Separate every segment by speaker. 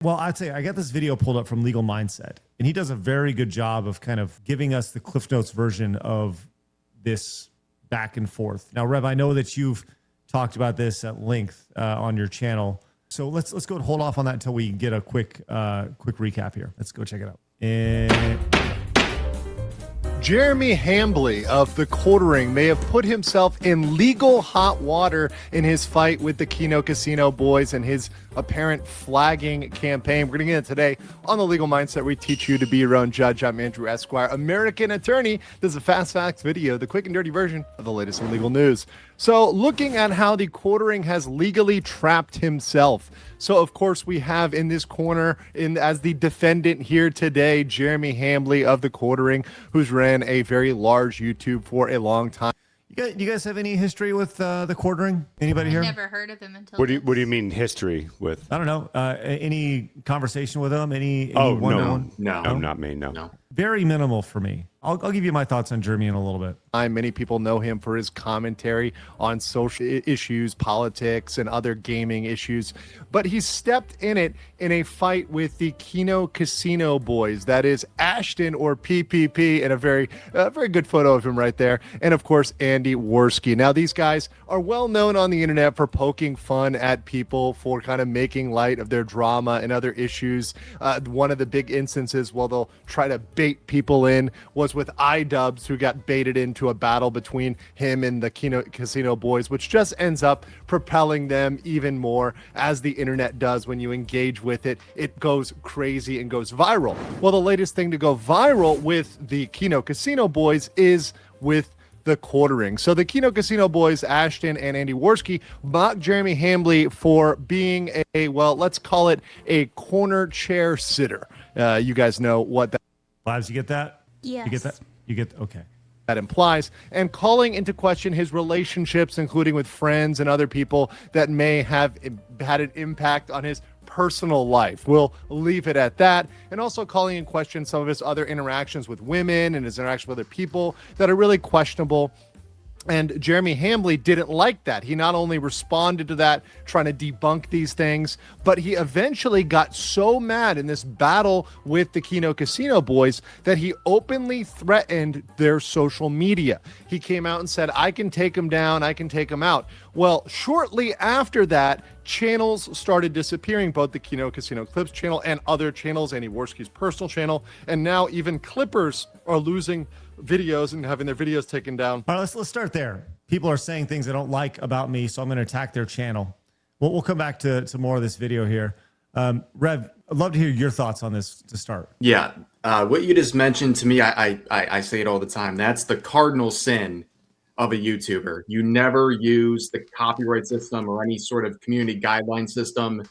Speaker 1: Well, I'd say I got this video pulled up from Legal Mindset, and he does a very good job of kind of giving us the Cliff Notes version of this back and forth. Now, Rev, I know that you've talked about this at length on your channel, so let's go and hold off on that until we get a quick recap here. Let's go check it out. And
Speaker 2: Jeremy Hamley of the Quartering may have put himself in legal hot water in his fight with the Kino Casino Boys and his apparent flagging campaign. We're going to get it today on the Legal Mindset. We teach you to be your own judge. I'm Andrew Esquire, American attorney. This is a fast facts video, the quick and dirty version of the latest in legal news. So looking at how the Quartering has legally trapped himself. So of course we have in this corner as the defendant here today, Jeremy Hamley of the Quartering, who's ran a very large YouTube for a long time.
Speaker 1: You guys have any history with the Quartering? Anybody here?
Speaker 3: Never heard of him until.
Speaker 4: What do you mean history with?
Speaker 1: I don't know. Any conversation with him? Any
Speaker 4: no, not me. No.
Speaker 1: Very minimal for me. I'll give you my thoughts on Jeremy in a little bit.
Speaker 2: Many people know him for his commentary on social issues, politics, and other gaming issues. But he stepped in it in a fight with the Kino Casino Boys. That is Ashton or PPP, and a very good photo of him right there. And of course, Andy Worski. Now, these guys are well known on the internet for poking fun at people, for kind of making light of their drama and other issues. One of the big instances, well, they'll try to bait people in, was with iDubbbz, who got baited into a battle between him and the Kino Casino Boys, which just ends up propelling them even more, as the internet does. When you engage with it, it goes crazy and goes viral. Well, the latest thing to go viral with the Kino Casino Boys is with the Quartering. So the Kino Casino Boys, Ashton and Andy Worski, mocked Jeremy Hamley for being well, let's call it a corner chair sitter. You guys know what that.
Speaker 1: Lives, you get that?
Speaker 3: Yes.
Speaker 1: You get that? You get okay.
Speaker 2: That implies, and calling into question his relationships, including with friends and other people that may have had an impact on his personal life. We'll leave it at that. And also calling in question some of his other interactions with women and his interaction with other people that are really questionable. And Jeremy Hamley didn't like that. He not only responded to that, trying to debunk these things, but he eventually got so mad in this battle with the Kino Casino Boys that he openly threatened their social media. He came out and said, I can take him down, I can take him out. Well, shortly after that, channels started disappearing, both the Kino Casino Clips channel and other channels, Andy Worski's personal channel, and now even Clippers are losing videos and having their videos taken down.
Speaker 1: All right, let's start there. People are saying things they don't like about me, so I'm going to attack their channel. We'll come back to more of this video here. Rev, I'd love to hear your thoughts on this to start.
Speaker 5: Yeah, what you just mentioned to me, I say it all the time. That's the cardinal sin of a YouTuber. You never use the copyright system or any sort of community guideline system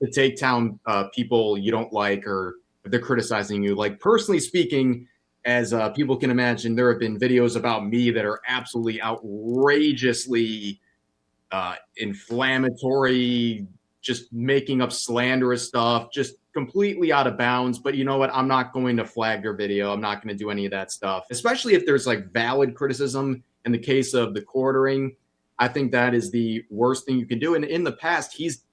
Speaker 5: to take down people you don't like, or if they're criticizing you. Like, personally speaking, as people can imagine, there have been videos about me that are absolutely outrageously inflammatory, just making up slanderous stuff, just completely out of bounds. But you know what? I'm not going to flag their video. I'm not going to do any of that stuff, especially if there's like valid criticism. In the case of the Quartering, I think that is the worst thing you can do. And in the past, he's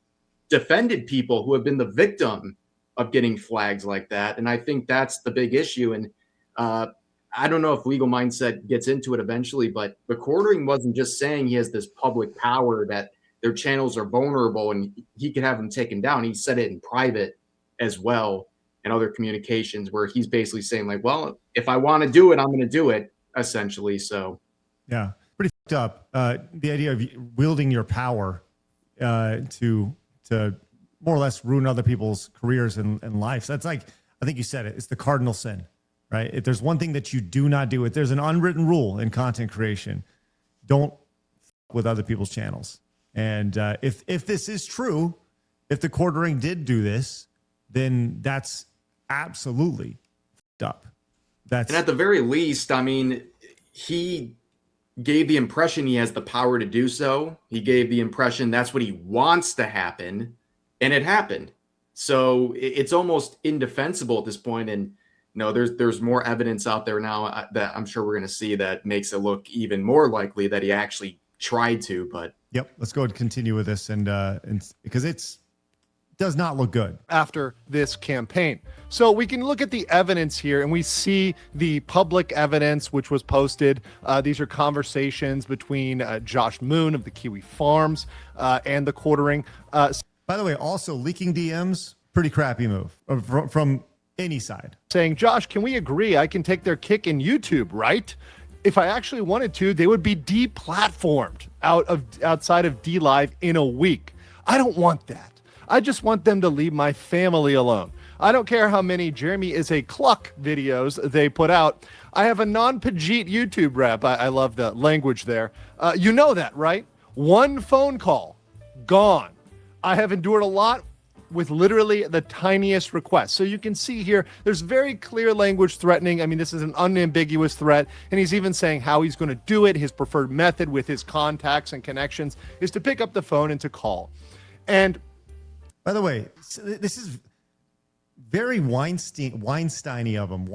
Speaker 5: defended people who have been the victim of getting flags like that. And I think that's the big issue. And I don't know if Legal Mindset gets into it eventually, but the Quartering wasn't just saying he has this public power that their channels are vulnerable and he could have them taken down. He said it in private as well, and other communications, where he's basically saying like, well, if I want to do it, I'm going to do it, essentially. So
Speaker 1: yeah, pretty fucked up. The idea of wielding your power to more or less ruin other people's careers and lives. That's like, I think you said it, it's the cardinal sin. Right? If there's one thing that you do not do, if there's an unwritten rule in content creation, don't f with other people's channels. And if this is true, if the Quartering did do this, then that's absolutely f***ed up. And
Speaker 5: at the very least, I mean, he gave the impression he has the power to do so. He gave the impression that's what he wants to happen, and it happened. So it's almost indefensible at this point. And no, there's more evidence out there now that I'm sure we're going to see that makes it look even more likely that he actually tried to. But
Speaker 1: yep, let's go and continue with this, and because it's does not look good
Speaker 2: after this campaign. So we can look at the evidence here, and we see the public evidence which was posted. These are conversations between Josh Moon of the Kiwi Farms and the quartering.
Speaker 1: By the way, also leaking DMs, pretty crappy move from any side.
Speaker 2: Saying, Josh, can we agree I can take their kick in YouTube, right? If I actually wanted to, they would be deplatformed outside of DLive in a week. I don't want that. I just want them to leave my family alone. I don't care how many Jeremy is a cluck videos they put out. I have a non-Pajit YouTube rep. I love the language there. You know that, right? One phone call, gone. I have endured a lot with literally the tiniest request. So you can see here, there's very clear language threatening. I mean, this is an unambiguous threat. And he's even saying how he's going to do it. His preferred method with his contacts and connections is to pick up the phone and to call. And
Speaker 1: by the way, this is very Weinstein-y of them.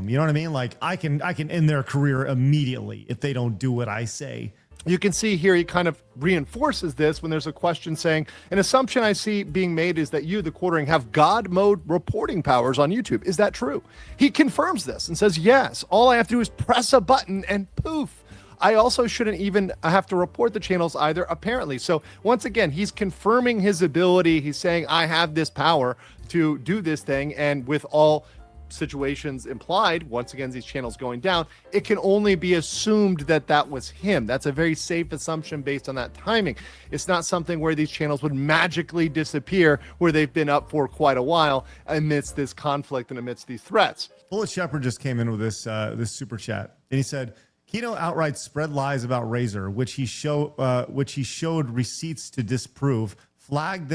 Speaker 1: You know what I mean? Like I can end their career immediately if they don't do what I say.
Speaker 2: You can see here he kind of reinforces this when there's a question saying, an assumption I see being made is that you, the quartering, have God mode reporting powers on YouTube. Is that true? He confirms this and says, yes, all I have to do is press a button and poof. I also shouldn't even have to report the channels either, apparently. So once again, he's confirming his ability. He's saying, I have this power to do this thing. And with all situations implied, once again, these channels going down, it can only be assumed that that was him. That's a very safe assumption based on that timing. It's not something where these channels would magically disappear where they've been up for quite a while amidst this conflict and amidst these threats.
Speaker 1: Bullet Shepherd just came in with this super chat, and he said, Kino outright spread lies about Razor, which he showed receipts to disprove, flagged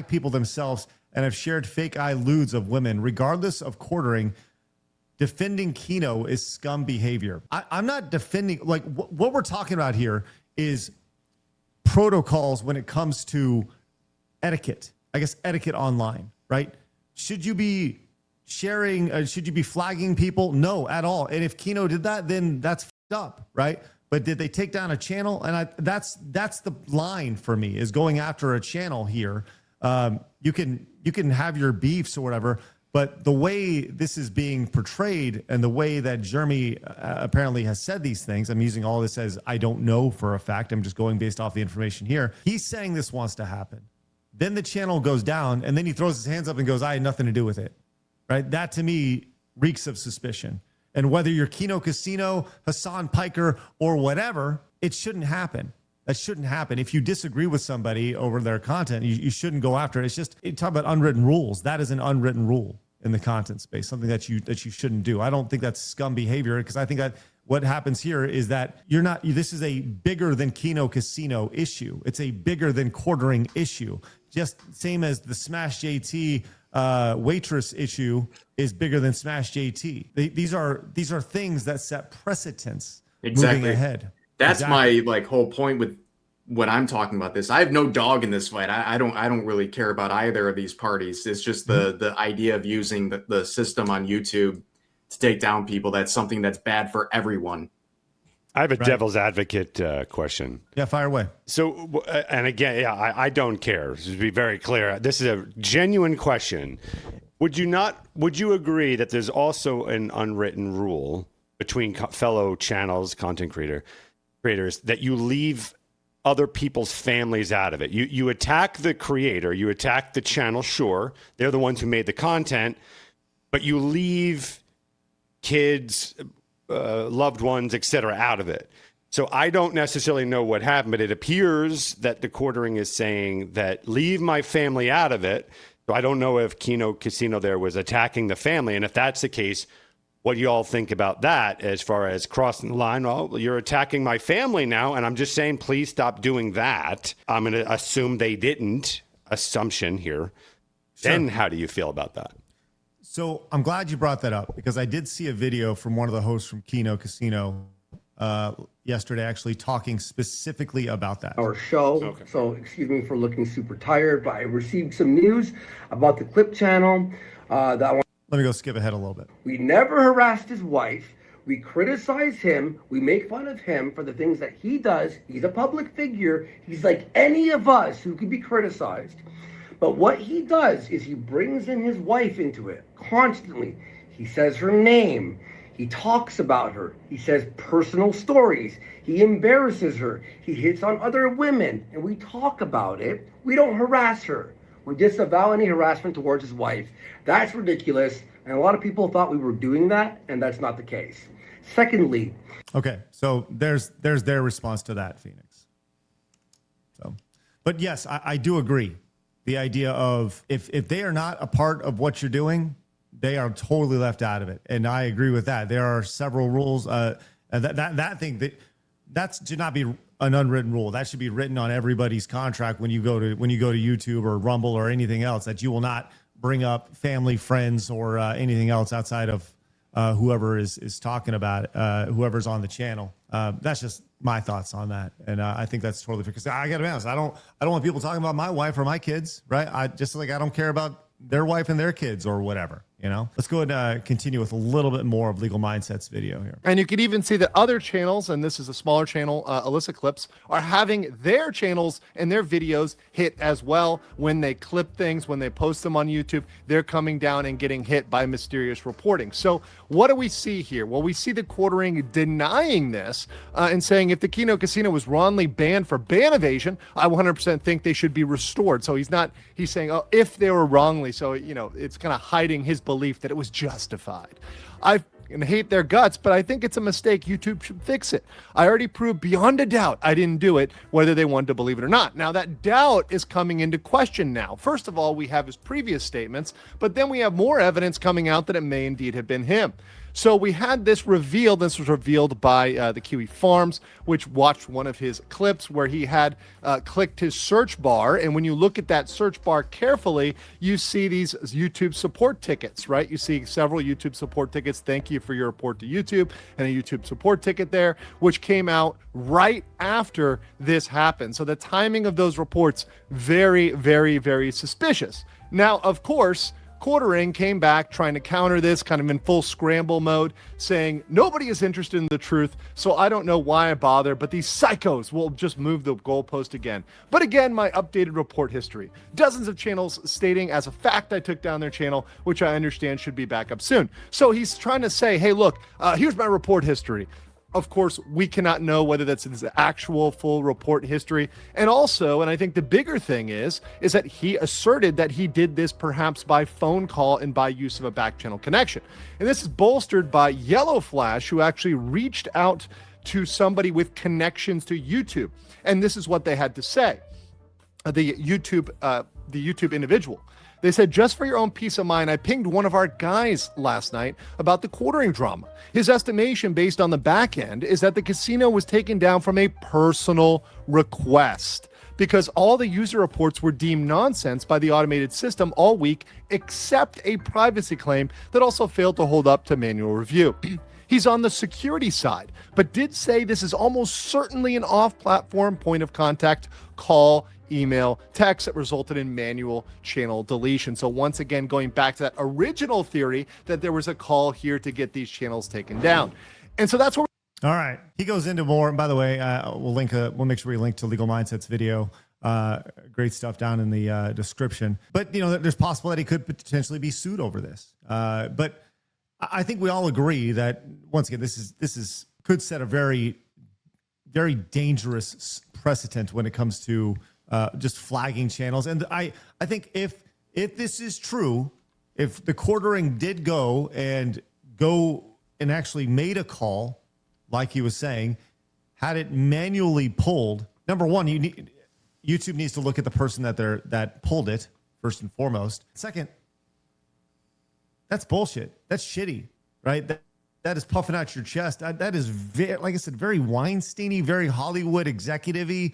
Speaker 1: people themselves, and have shared fake eye lewds of women. Regardless of quartering, defending Kino is scum behavior. I'm not defending, like what we're talking about here is protocols when it comes to etiquette. I guess etiquette online, right? Should you be sharing, should you be flagging people? No, at all. And if Kino did that, then that's fucked up, right? But did they take down a channel? And that's the line for me, is going after a channel here. You can have your beefs or whatever, but the way this is being portrayed and the way that Jeremy apparently has said these things, I'm using all this as I don't know for a fact. I'm just going based off the information here. He's saying this wants to happen. Then the channel goes down, and then he throws his hands up and goes, I had nothing to do with it. Right? That to me reeks of suspicion. And whether you're Kino Casino, Hassan Piker, or whatever, it shouldn't happen. That shouldn't happen. If you disagree with somebody over their content, you shouldn't go after it. It's just, talk about unwritten rules. That is an unwritten rule in the content space, something that you shouldn't do. I don't think that's scum behavior, because I think that what happens here is that this is a bigger than Kino Casino issue. It's a bigger than quartering issue. Just same as the Smash JT waitress issue is bigger than Smash JT. These are things that set precedents moving ahead.
Speaker 5: That's my whole point with when I'm talking about this. I have no dog in this fight. I don't really care about either of these parties. It's just the idea of using the system on YouTube to take down people. That's something that's bad for everyone.
Speaker 4: I have a devil's advocate question.
Speaker 1: Yeah, fire away.
Speaker 4: So, and again, I don't care. To be very clear, this is a genuine question. Would you agree that there's also an unwritten rule between fellow channels, content creators, that you leave other people's families out of it? You attack the creator, you attack the channel, sure, they're the ones who made the content, but you leave kids, loved ones, etc., out of it. So I don't necessarily know what happened, but it appears that the quartering is saying that leave my family out of it. So I don't know if Kino Casino there was attacking the family, and if that's the case, what do you all think about that as far as crossing the line? Well, you're attacking my family now, and I'm just saying, please stop doing that. I'm going to assume they didn't. Assumption here. Sure. Then how do you feel about that?
Speaker 1: So I'm glad you brought that up, because I did see a video from one of the hosts from Kino Casino yesterday, actually talking specifically about that.
Speaker 3: Our show. Okay. So excuse me for looking super tired, but I received some news about the clip channel that I want.
Speaker 1: Let me go skip ahead a little bit.
Speaker 3: We never harassed his wife. We criticize him. We make fun of him for the things that he does. He's a public figure. He's like any of us who can be criticized. But what he does is he brings in his wife into it constantly. He says her name. He talks about her. He says personal stories. He embarrasses her. He hits on other women. And we talk about it. We don't harass her. We disavow any harassment towards his wife. That's ridiculous. And a lot of people thought we were doing that, and that's not the case. Secondly,
Speaker 1: okay, so there's their response to that, Phoenix. So, but yes, I do agree. The idea of if they are not a part of what you're doing, they are totally left out of it, and I agree with that. There are several rules. That should not be an unwritten rule. That should be written on everybody's contract when you go to YouTube or Rumble or anything else, that you will not bring up family, friends, or anything else outside of whoever is talking about it, whoever's on the channel. That's just my thoughts on that, and I think that's totally fair. Because I got to be honest, I don't want people talking about my wife or my kids, right? I don't care about their wife and their kids or whatever. Let's go ahead and continue with a little bit more of Legal Mindsets video here.
Speaker 2: And you can even see that other channels, and this is a smaller channel, Alyssa Clips, are having their channels and their videos hit as well. When they clip things, when they post them on YouTube, they're coming down and getting hit by mysterious reporting. So what do we see here? Well, we see the Quartering denying this and saying if the Kino Casino was wrongly banned for ban evasion, I 100% think they should be restored. So he's saying, oh, if they were wrongly. So, it's kind of hiding his belief that it was justified. I hate their guts, but I think it's a mistake. YouTube should fix it. I already proved beyond a doubt I didn't do it, whether they wanted to believe it or not. Now, that doubt is coming into question now. First of all, we have his previous statements, but then we have more evidence coming out that it may indeed have been him. So we had this revealed. This was revealed by the Kiwi Farms, which watched one of his clips where he had clicked his search bar. And when you look at that search bar carefully, you see these YouTube support tickets, right? You see several YouTube support tickets. Thank you for your report to YouTube, and a YouTube support ticket there, which came out right after this happened. So the timing of those reports, very, very, very suspicious. Now, of course, Quartering came back trying to counter this, kind of in full scramble mode, saying nobody is interested in the truth, so I don't know why I bother, but these psychos will just move the goalpost again. But again, my updated report history. Dozens of channels stating as a fact I took down their channel, which I understand should be back up soon. So he's trying to say, hey, look, here's my report history. Of course, we cannot know whether that's his actual full report history. And also, and I think the bigger thing is that he asserted that he did this perhaps by phone call and by use of a back channel connection. And this is bolstered by YellowFlash, who actually reached out to somebody with connections to YouTube. And this is what they had to say. The YouTube individual. They said, just for your own peace of mind, I pinged one of our guys last night about the Quartering drama. His estimation based on the back end is that the casino was taken down from a personal request because all the user reports were deemed nonsense by the automated system all week, except a privacy claim that also failed to hold up to manual review. He's on the security side, but did say this is almost certainly an off-platform point of contact call, email, text that resulted in manual channel deletion. So once again, going back to that original theory that there was a call here to get these channels taken down. And so that's what.
Speaker 1: All right. He goes into more. And by the way, we'll make sure we link to Legal Mindsets video. Great stuff down in the description. But, there's possible that he could potentially be sued over this. But I think we all agree that, once again, this could set a very, very dangerous precedent when it comes to just flagging channels. And I think if this is true, if the Quartering did go and actually made a call, like he was saying, had it manually pulled, number one, YouTube needs to look at the person that pulled it first and foremost. Second, that's bullshit. That's shitty, right? That is puffing out your chest. That is like I said, very Weinstein-y, very Hollywood executive-y.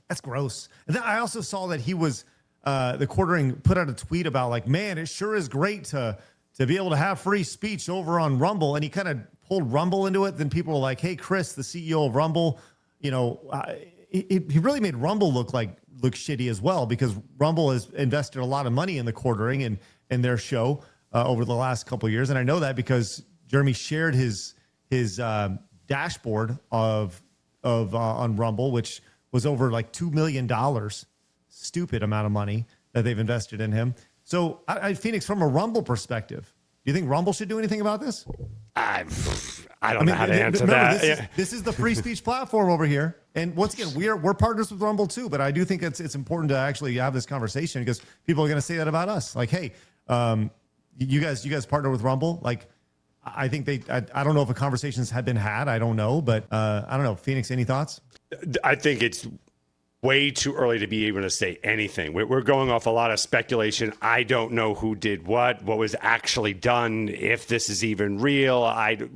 Speaker 1: That's gross. And then I also saw that he was the Quartering put out a tweet about like, man, it sure is great to be able to have free speech over on Rumble. And he kind of pulled Rumble into it. Then people were like, hey, Chris, the CEO of Rumble, he really made Rumble look shitty as well, because Rumble has invested a lot of money in the Quartering and their show over the last couple of years. And I know that because Jeremy shared his dashboard on Rumble, which was over like $2 million. stupid amount of money that they've invested in him. So, Phoenix, from a Rumble perspective, do you think Rumble should do anything about this?
Speaker 4: I don't know how to answer that.
Speaker 1: This is the free speech platform over here. And once again, we're partners with Rumble too, but I do think it's important to actually have this conversation because people are going to say that about us. Like, hey, you guys partner with Rumble. Like, I think I don't know if a conversations had been had. I don't know, but I don't know. Phoenix, any thoughts?
Speaker 4: I think it's way too early to be able to say anything. We're going off a lot of speculation. I don't know who did what was actually done, if this is even real.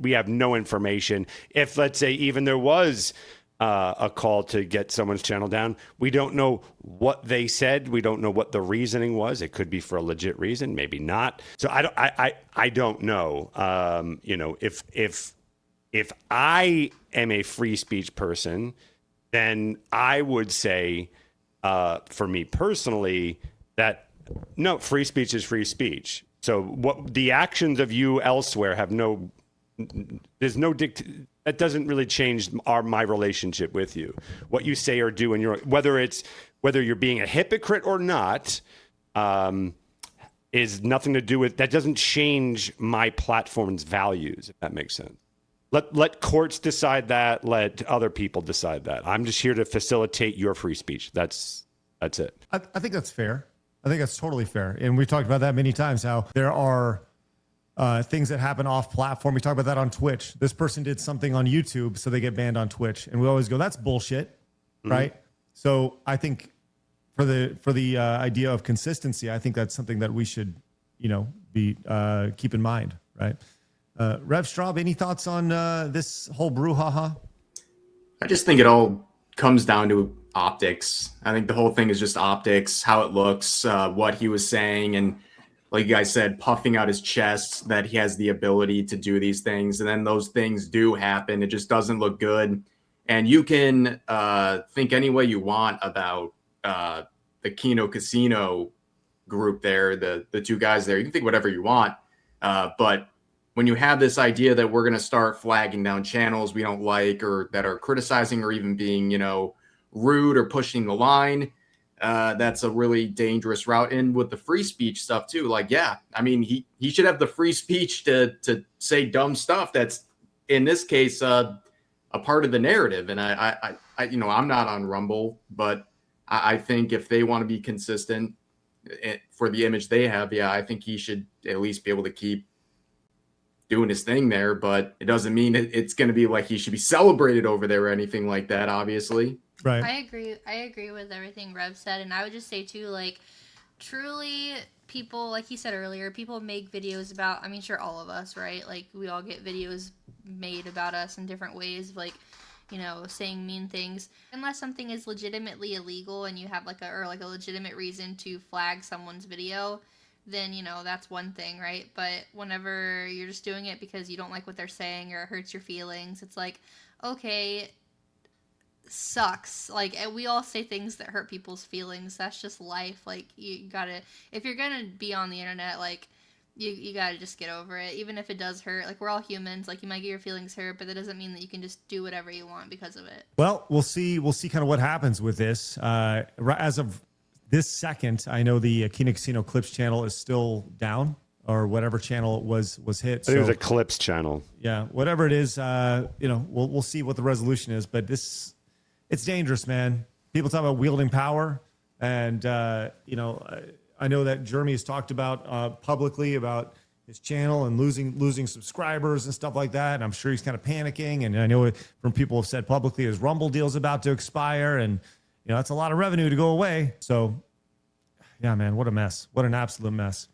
Speaker 4: We have no information. If, let's say, even there was a call to get someone's channel down, we don't know what they said. We don't know what the reasoning was. It could be for a legit reason, maybe not. So I don't know. You know, if I am a free speech person, then I would say, for me personally, that no, free speech is free speech. So what the actions of you elsewhere have there's no that doesn't really change my relationship with you. What you say or do, and whether you're being a hypocrite or not, is nothing to do with that. Doesn't change my platform's values, if that makes sense. Let courts decide that. Let other people decide that. I'm just here to facilitate your free speech. That's it.
Speaker 1: I think that's fair. I think that's totally fair. And we've talked about that many times, how there are things that happen off platform. We talk about that on Twitch. This person did something on YouTube, so they get banned on Twitch. And we always go, that's bullshit, right? So I think for the idea of consistency, I think that's something that we should, be keep in mind, right? Rev Straub, any thoughts on this whole brouhaha?
Speaker 5: I just think it all comes down to optics. I think the whole thing is just optics, how it looks, what he was saying, and like you guys said, puffing out his chest that he has the ability to do these things. And then those things do happen. It just doesn't look good. And you can think any way you want about the Kino Casino group there, the two guys there. You can think whatever you want. But when you have this idea that we're going to start flagging down channels we don't like or that are criticizing or even being, rude or pushing the line, that's a really dangerous route. And with the free speech stuff too, like, yeah, I mean, he should have the free speech to say dumb stuff. That's in this case, a part of the narrative. And I I'm not on Rumble, but I think if they want to be consistent for the image they have, yeah, I think he should at least be able to keep doing his thing there, but it doesn't mean it's going to be like he should be celebrated over there or anything like that, obviously.
Speaker 1: Right.
Speaker 6: I agree with everything Rev said, and I would just say too, like, truly, people, like he said earlier, people make videos about, I mean, sure, all of us, right? Like, we all get videos made about us in different ways, like, saying mean things. Unless something is legitimately illegal and you have like a legitimate reason to flag someone's video, then, that's one thing, right? But whenever you're just doing it because you don't like what they're saying or it hurts your feelings, it's like, okay, sucks. Like, we all say things that hurt people's feelings. That's just life. Like, you gotta, if you're gonna be on the internet, like, you gotta just get over it. Even if it does hurt, like, we're all humans. Like, you might get your feelings hurt, but that doesn't mean that you can just do whatever you want because of it.
Speaker 1: Well, we'll see kind of what happens with this. As of this second, I know the Kino Casino Clips channel is still down, or whatever channel it was hit.
Speaker 4: I think it was a Clips channel.
Speaker 1: Yeah, whatever it is, we'll see what the resolution is. But it's dangerous, man. People talk about wielding power, and I know that Jeremy has talked about publicly about his channel and losing subscribers and stuff like that. And I'm sure he's kind of panicking. And I know from people who have said publicly his Rumble deal's about to expire, and that's a lot of revenue to go away. So, yeah, man, what a mess. What an absolute mess.